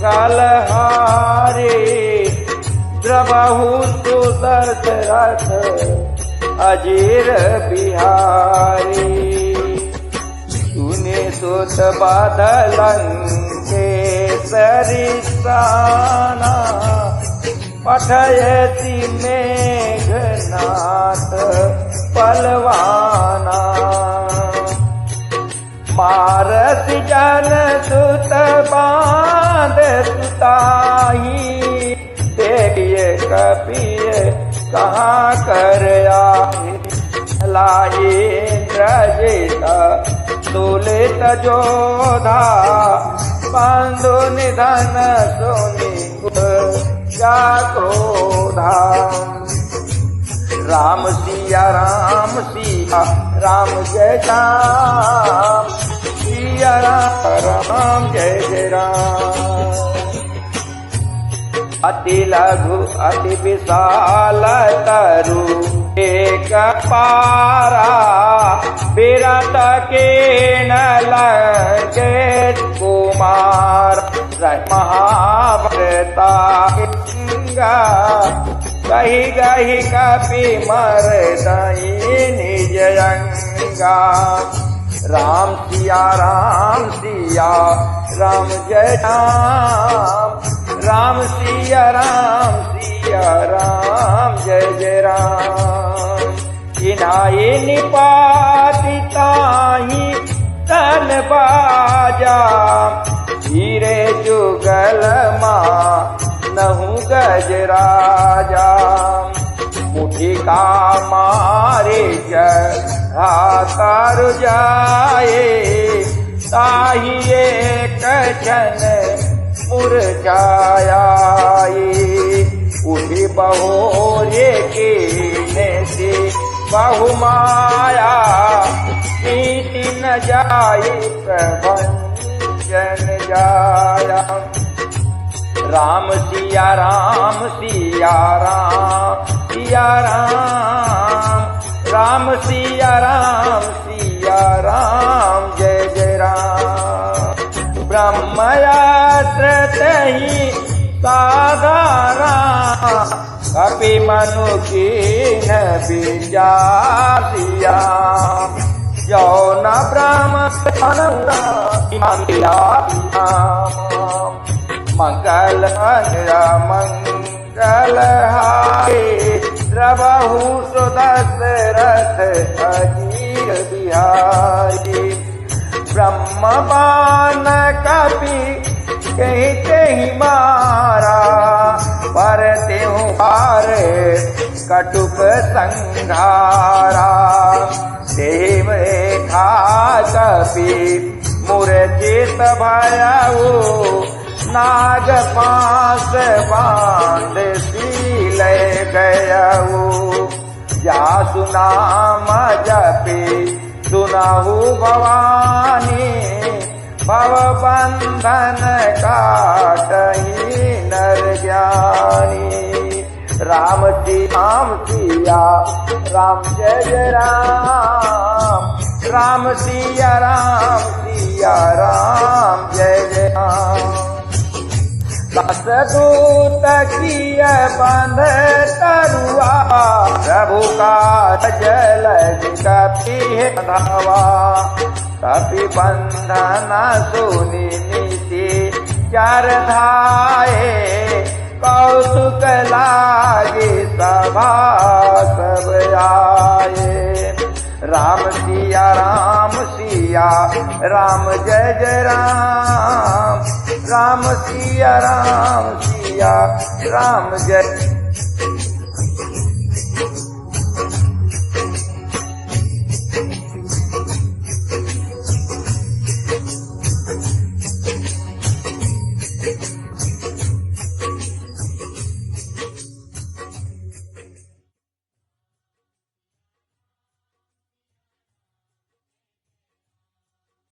मंगलहारी द्रबहु सुदशरथ अजीर बिहारी। सुने सुत बादलंकेसरी साना पठयति मेघनाथ पलवाना। मारति जन सुत बांध सुताही देखिए कपिय कहाँ कर आए। लाए इंद्रजिता तुलित जोधा बंधु निधन सुनि जा क्रोधा। राम सिया राम जय राम सिया राम जय जय राम। अति लघु अति विशाल तरु एक पारा बिरत के न लगे कुमार। महाभरता गही गही कपि मर दई निज अंगा। राम सिया राम जय राम राम सिया राम जय जय राम। इनाई निपाति ताही तन बाजा हीरे जुगल माँ नहु गजराजा। मुठी का मारे हाथार जाए ताही एक जन मुरझायाई। उठी बहोरे के से बहुमाया नीति न जाए प्रभंजन जाया। राम सिया राम राम सिया राम जय जय राम। ब्रह्मयास्त्र तहि साधारा कपि मनु कीन विचारिया। जो न ब्रह्म मंगल हारे द्रबहु सुदशरथ अजीर बिहारी। ब्रह्म बाण कपि कहीं कहीं मारा पर त्यों पार कटुक संघारा। देव खा कपि मूर्छित भयउ नाग पास बांध सील गयऊ। जासु नाम जपि सुनहु भवानी भव बंधन काटहि नर ज्ञानी। राम सिया राम जय जय राम सिया राम जय जय राम। दस दूत किय बंध तरुआ प्रभु का जल कपि धावा। कपि बंधन सुनि नीति चार धाये कौतुक लागे सभा सब आए। राम सिया राम जय जय राम सिया राम जय। Thank you.